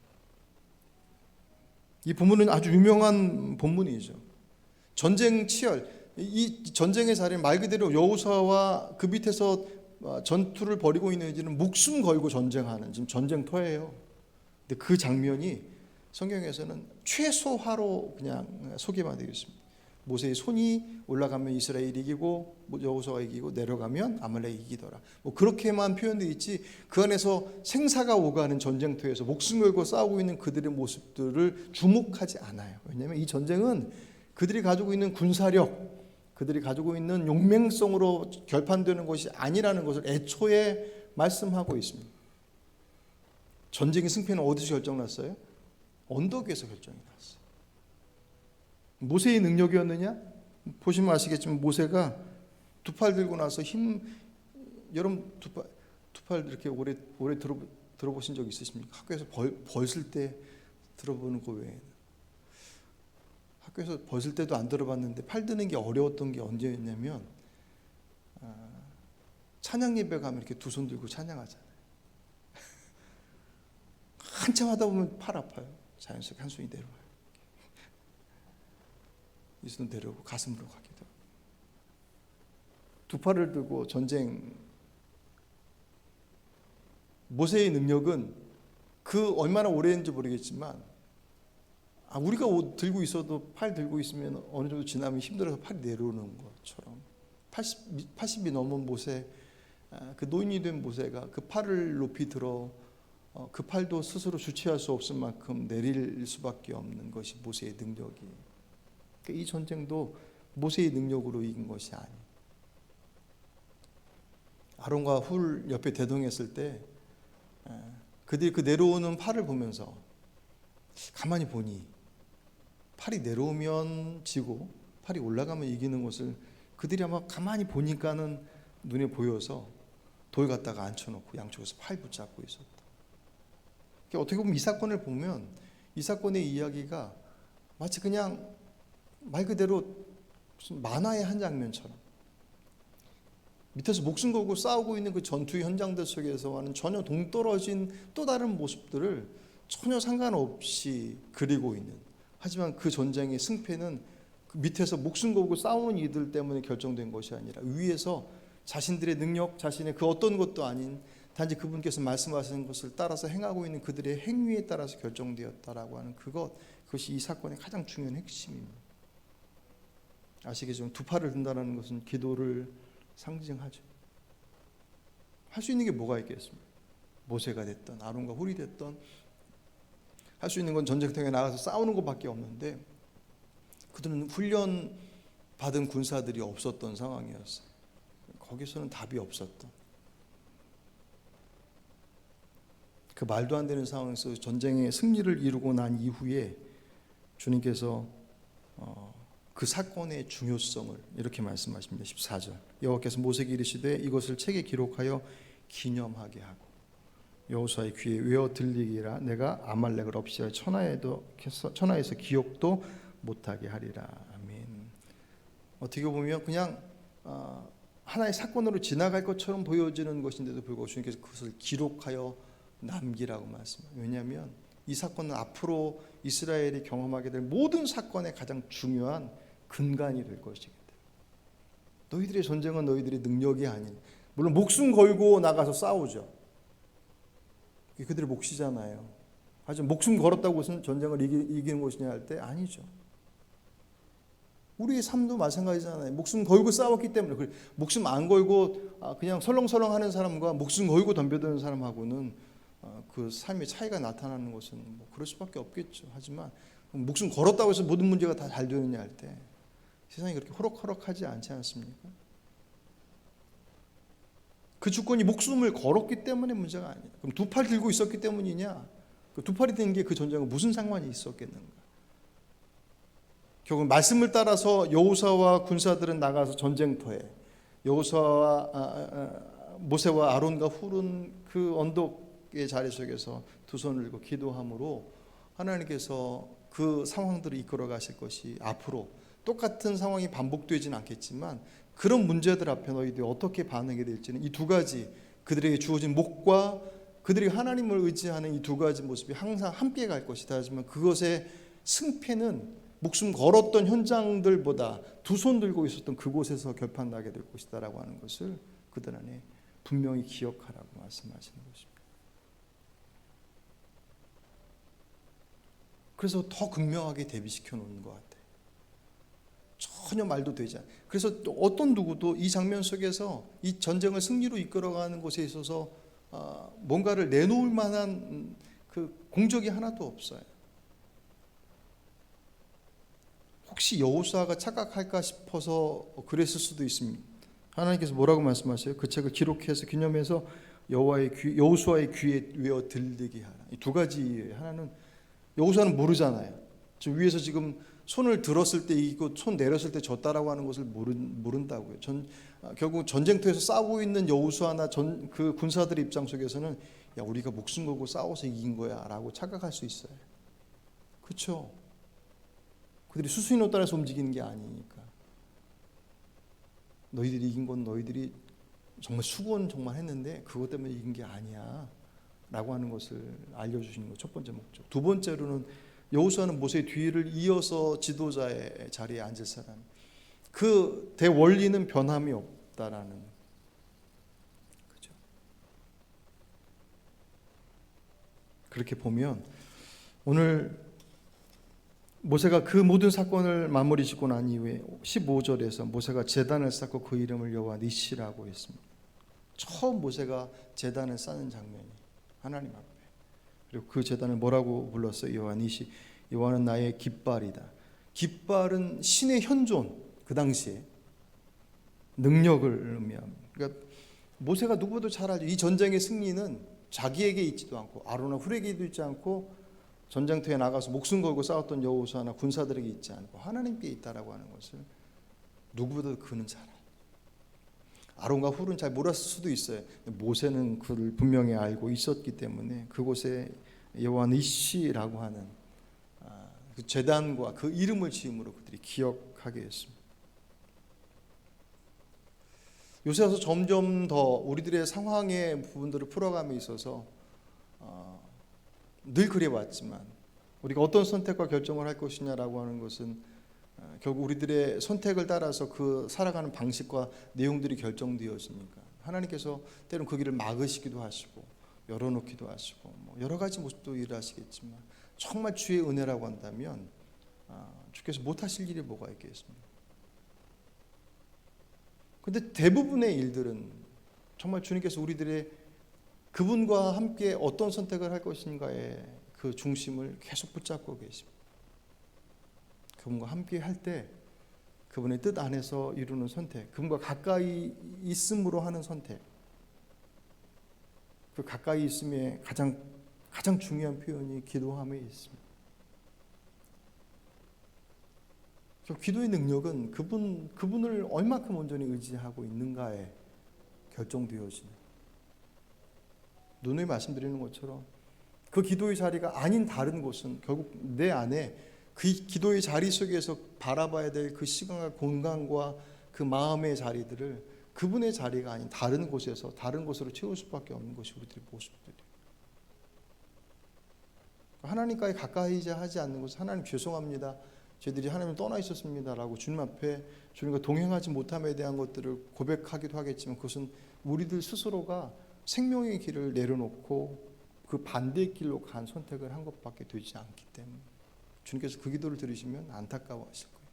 이 본문은 아주 유명한 본문이죠. 전쟁 치열, 이 전쟁의 자리는 말 그대로 여호수아와 그 밑에서 전투를 벌이고 있는 이들은 목숨 걸고 전쟁하는 지금 전쟁터예요. 근데 그 장면이 성경에서는 최소화로 그냥 소개만 되어 있습니다. 모세의 손이 올라가면 이스라엘이 이기고 여호수아가 이기고 내려가면 아말렉이 이기더라. 뭐 그렇게만 표현되어 있지 그 안에서 생사가 오가는 전쟁터에서 목숨 걸고 싸우고 있는 그들의 모습들을 주목하지 않아요. 왜냐하면 이 전쟁은 그들이 가지고 있는 군사력, 그들이 가지고 있는 용맹성으로 결판되는 것이 아니라는 것을 애초에 말씀하고 있습니다. 전쟁의 승패는 어디서 결정났어요? 언덕에서 결정이 났어요. 모세의 능력이었느냐? 보시면 아시겠지만 모세가 두 팔 들고 나서 여러분 두 팔 이렇게 오래 들어보신 적 있으십니까? 학교에서 벌쓸 때 들어보는 거 외에는 학교에서 벌쓸 때도 안 들어봤는데 팔 드는 게 어려웠던 게 언제였냐면 찬양 예배 가면 이렇게 두 손 들고 찬양하잖아요. 한참 하다 보면 팔 아파요. 자연스럽게 한 손이 내려와요. 이 손 내려오고 가슴으로 가기도 하고. 두 팔을 들고 전쟁. 모세의 능력은 그 얼마나 오래인지 모르겠지만 우리가 옷 들고 있어도 팔 들고 있으면 어느 정도 지나면 힘들어서 팔이 내려오는 것처럼 80이 넘은 모세, 그 노인이 된 모세가 그 팔을 높이 들어 그 팔도 스스로 주체할 수 없을 만큼 내릴 수밖에 없는 것이 모세의 능력이에요. 이 전쟁도 모세의 능력으로 이긴 것이 아니에요. 아론과 훌 옆에 대동했을 때 그들이 그 내려오는 팔을 보면서 가만히 보니 팔이 내려오면 지고 팔이 올라가면 이기는 것을 그들이 아마 가만히 보니까는 눈에 보여서 돌 갖다가 앉혀놓고 양쪽에서 팔 붙잡고 있었다. 어떻게 보면 이 사건을 보면 이 사건의 이야기가 마치 그냥 말 그대로 무슨 만화의 한 장면처럼 밑에서 목숨 걸고 싸우고 있는 그 전투 현장들 속에서와는 전혀 동떨어진 또 다른 모습들을 전혀 상관없이 그리고 있는, 하지만 그 전쟁의 승패는 그 밑에서 목숨 걸고 싸우는 이들 때문에 결정된 것이 아니라 위에서 자신들의 능력, 자신의 그 어떤 것도 아닌 단지 그분께서 말씀하시는 것을 따라서 행하고 있는 그들의 행위에 따라서 결정되었다라고 하는 그것이 이 사건의 가장 중요한 핵심입니다. 아시겠지만 두 팔을 든다는 것은 기도를 상징하죠. 할 수 있는 게 뭐가 있겠습니까? 모세가 됐던 아론과 훌이 됐던 할 수 있는 건 전쟁터에 나가서 싸우는 것밖에 없는데 그들은 훈련 받은 군사들이 없었던 상황이었어요. 거기서는 답이 없었던 그 말도 안 되는 상황에서 전쟁의 승리를 이루고 난 이후에 주님께서 그 사건의 중요성을 이렇게 말씀하십니다. 14절 여호와께서 모세에게 이르시되 이것을 책에 기록하여 기념하게 하고 여호수아의 귀에 외어 들리기라. 내가 아말렉을 없이하여 천하에서 기억도 못하게 하리라. 아멘. 어떻게 보면 그냥 하나의 사건으로 지나갈 것처럼 보여지는 것인데도 불구하고 주님께서 그것을 기록하여 남기라고 말씀합니다. 왜냐하면 이 사건은 앞으로 이스라엘이 경험하게 될 모든 사건의 가장 중요한 근간이 될 것이기 때문에 너희들의 전쟁은 너희들의 능력이 아닌, 물론 목숨 걸고 나가서 싸우죠. 그들의 몫이잖아요. 하지만 목숨 걸었다고 무슨 전쟁을 이기는 것이냐 할 때 아니죠. 우리의 삶도 마찬가지잖아요. 목숨 걸고 싸웠기 때문에. 목숨 안 걸고 그냥 설렁설렁 하는 사람과 목숨 걸고 덤벼드는 사람하고는 그 삶의 차이가 나타나는 것은 뭐 그럴 수밖에 없겠죠. 하지만 목숨 걸었다고 해서 모든 문제가 다 잘 되느냐 할 때 세상이 그렇게 호락호락하지 않지 않습니까? 그 주권이 목숨을 걸었기 때문에 문제가 아니다. 그럼 두 팔 들고 있었기 때문이냐? 그 두 팔이 든 게 그 전쟁과 무슨 상관이 있었겠는가? 결국 말씀을 따라서 여호수아와 군사들은 나가서 전쟁터에 여호수아와 모세와 아론과 훌은 그 언덕의 자리 속에서 두 손을 들고 기도함으로 하나님께서 그 상황들을 이끌어 가실 것이 앞으로 똑같은 상황이 반복되지는 않겠지만 그런 문제들 앞에 너희들이 어떻게 반응이 될지는 이 두 가지 그들에게 주어진 목과 그들이 하나님을 의지하는 이 두 가지 모습이 항상 함께 갈 것이다. 하지만 그것의 승패는 목숨 걸었던 현장들보다 두 손 들고 있었던 그곳에서 결판나게 될 것이다 라고 하는 것을 그들 안에 분명히 기억하라고 말씀하시는 것입니다. 그래서 더 극명하게 대비시켜 놓는 것 같아요. 전혀 말도 되지 않아요. 그래서 어떤 누구도 이 장면 속에서 이 전쟁을 승리로 이끌어가는 곳에 있어서 뭔가를 내놓을 만한 그 공적이 하나도 없어요. 혹시 여호수아가 착각할까 싶어서 그랬을 수도 있습니다. 하나님께서 뭐라고 말씀하세요? 그 책을 기록해서 기념해서 여호수아의 귀에 외어 들리게 하라. 이 두 가지. 하나는 여호수아는 모르잖아요. 지금 위에서 지금 손을 들었을 때 이거 손 내렸을 때 졌다라고 하는 것을 모른다고요. 결국 전쟁터에서 싸우고 있는 여호수아나 그 군사들의 입장 속에서는 야 우리가 목숨 걸고 싸워서 이긴 거야라고 착각할 수 있어요. 그렇죠? 그들이 수수인호 따라서 움직이는 게 아니니까. 너희들이 이긴 건 너희들이 정말 수고는 정말 했는데 그것 때문에 이긴 게 아니야 라고 하는 것을 알려주시는 것 첫 번째 목적. 두 번째로는 여호수아는 모세의 뒤를 이어서 지도자의 자리에 앉을 사람. 그 대원리는 변함이 없다라는. 그죠? 그렇게 보면 오늘 모세가 그 모든 사건을 마무리 짓고 난 이후에 15절에서 모세가 제단을 쌓고 그 이름을 여호와 니시라고 했습니다. 처음 모세가 제단을 쌓는 장면이 하나님 앞에. 그리고 그 제단을 뭐라고 불렀어요? 여호와 니시. 여호와는 나의 깃발이다. 깃발은 신의 현존, 그 당시에 능력을 의미합니다. 그러니까 모세가 누구보다 잘 알죠. 이 전쟁의 승리는 자기에게 있지도 않고 아론과 훌에게도 있지 않고 전쟁터에 나가서 목숨 걸고 싸웠던 여호수아나 군사들에게 있지 않고 하나님께 있다라고 하는 것을 누구보다 그는 잘 알아요. 아론과 훌은 잘 몰랐을 수도 있어요. 모세는 그를 분명히 알고 있었기 때문에 그곳에 여호와 니시라고 하는 그 제단과 그 이름을 지음으로 그들이 기억하게 했습니다. 요새 와서 점점 더 우리들의 상황의 부분들을 풀어감에 있어서 늘 그래왔지만 우리가 어떤 선택과 결정을 할 것이냐라고 하는 것은 결국 우리들의 선택을 따라서 그 살아가는 방식과 내용들이 결정되어지니까 하나님께서 때로는 그 길을 막으시기도 하시고 열어놓기도 하시고 뭐 여러 가지 모습도 일하시겠지만 정말 주의 은혜라고 한다면 주께서 못하실 일이 뭐가 있겠습니까? 그런데 대부분의 일들은 정말 주님께서 우리들의 그분과 함께 어떤 선택을 할 것인가에 그 중심을 계속 붙잡고 계십니다. 그분과 함께 할 때 그분의 뜻 안에서 이루는 선택, 그분과 가까이 있음으로 하는 선택, 그 가까이 있음의 가장 중요한 표현이 기도함에 있습니다. 기도의 능력은 그분을 얼마큼 온전히 의지하고 있는가에 결정되어지는. 누누이 말씀드리는 것처럼 그 기도의 자리가 아닌 다른 곳은 결국 내 안에 그 기도의 자리 속에서 바라봐야 될 그 시간과 공간과 그 마음의 자리들을 그분의 자리가 아닌 다른 곳에서 다른 곳으로 채울 수밖에 없는 것이 우리들의 모습들이에요. 하나님과의 가까이 하지 않는 것은 하나님 죄송합니다. 저희들이 하나님을 떠나 있었습니다. 라고 주님 앞에 주님과 동행하지 못함에 대한 것들을 고백하기도 하겠지만 그것은 우리들 스스로가 생명의 길을 내려놓고 그 반대의 길로 간 선택을 한 것밖에 되지 않기 때문에 주님께서 그 기도를 들으시면 안타까워하실 거예요.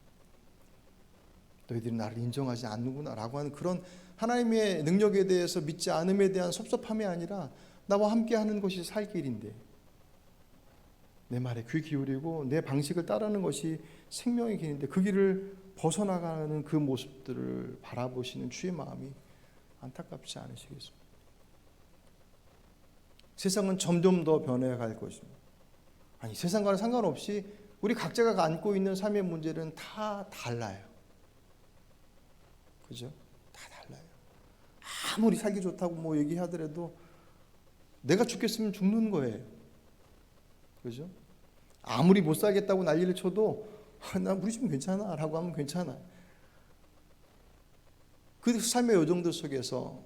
너희들이 나를 인정하지 않는구나라고 하는 그런 하나님의 능력에 대해서 믿지 않음에 대한 섭섭함이 아니라 나와 함께하는 것이 살 길인데 내 말에 귀 기울이고 내 방식을 따르는 것이 생명의 길인데 그 길을 벗어나가는 그 모습들을 바라보시는 주의 마음이 안타깝지 않으시겠습니까? 세상은 점점 더 변해갈 것입니다. 아니, 세상과는 상관없이 우리 각자가 안고 있는 삶의 문제는 다 달라요. 그죠? 다 달라요. 아무리 살기 좋다고 뭐 얘기하더라도 내가 죽겠으면 죽는 거예요. 그죠? 아무리 못 살겠다고 난리를 쳐도 나 우리 집 괜찮아 라고 하면 괜찮아. 그 삶의 요정들 속에서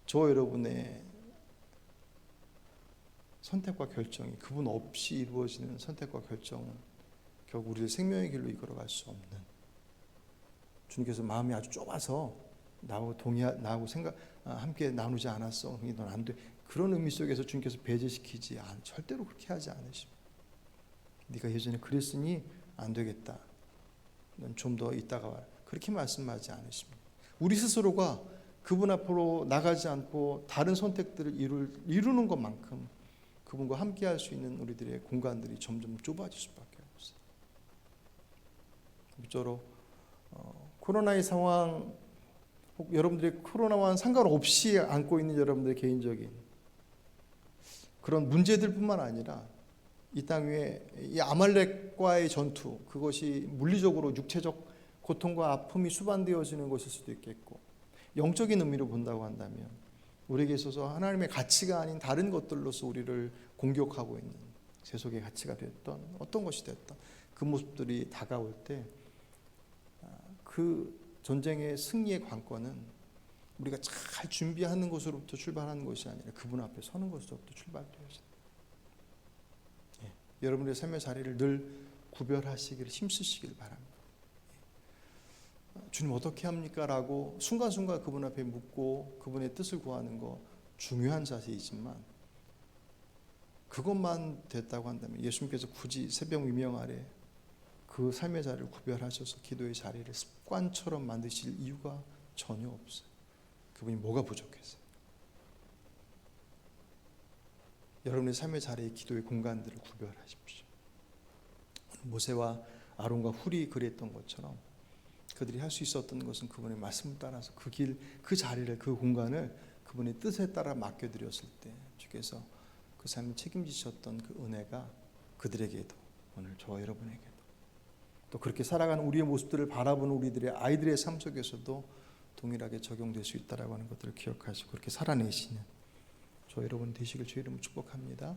저 여러분의 선택과 결정이 그분 없이 이루어지는 선택과 결정은 결국 우리를 생명의 길로 이끌어갈 수 없는, 주님께서 마음이 아주 좁아서 나하고 함께 나누지 않았어, 넌 안 돼, 그런 의미 속에서 주님께서 배제시키지 절대로 그렇게 하지 않으십니다. 네가 예전에 그랬으니 안 되겠다, 넌 좀 더 있다가 와, 그렇게 말씀하지 않으십니다. 우리 스스로가 그분 앞으로 나가지 않고 다른 선택들을 이루는 것만큼 그분과 함께 할 수 있는 우리들의 공간들이 점점 좁아질 수밖에 없어요. 무쪼록 코로나의 상황, 혹 여러분들이 코로나와 상관없이 안고 있는 여러분들의 개인적인 그런 문제들뿐만 아니라 이 땅 위에 이 아말렉과의 전투, 그것이 물리적으로 육체적 고통과 아픔이 수반되어지는 것일 수도 있겠고, 영적인 의미로 본다고 한다면 우리에게 있어서 하나님의 가치가 아닌 다른 것들로서 우리를 공격하고 있는 세속의 가치가 됐던 어떤 것이 됐던 그 모습들이 다가올 때 그 전쟁의 승리의 관건은 우리가 잘 준비하는 것으로부터 출발하는 것이 아니라 그분 앞에 서는 것으로부터 출발되어진다. 여러분의 삶의 자리를 늘 구별하시기를 힘쓰시길 바랍니다. 주님 어떻게 합니까? 라고 순간순간 그분 앞에 묻고 그분의 뜻을 구하는 거 중요한 자세이지만, 그것만 됐다고 한다면 예수님께서 굳이 새벽 미명 아래 그 삶의 자리를 구별하셔서 기도의 자리를 습관처럼 만드실 이유가 전혀 없어요. 그분이 뭐가 부족했어요? 여러분의 삶의 자리의 기도의 공간들을 구별하십시오. 모세와 아론과 훌이 그랬던 것처럼 그들이 할 수 있었던 것은 그분의 말씀을 따라서 그 길, 그 자리를, 그 공간을 그분의 뜻에 따라 맡겨드렸을 때 주께서 그 삶을 책임지셨던 그 은혜가 그들에게도, 오늘 저와 여러분에게도, 또 그렇게 살아가는 우리의 모습들을 바라보는 우리들의 아이들의 삶 속에서도 동일하게 적용될 수 있다라고 하는 것들을 기억하시고 그렇게 살아내시는 저 여러분 되시길 주의 이름으로 축복합니다.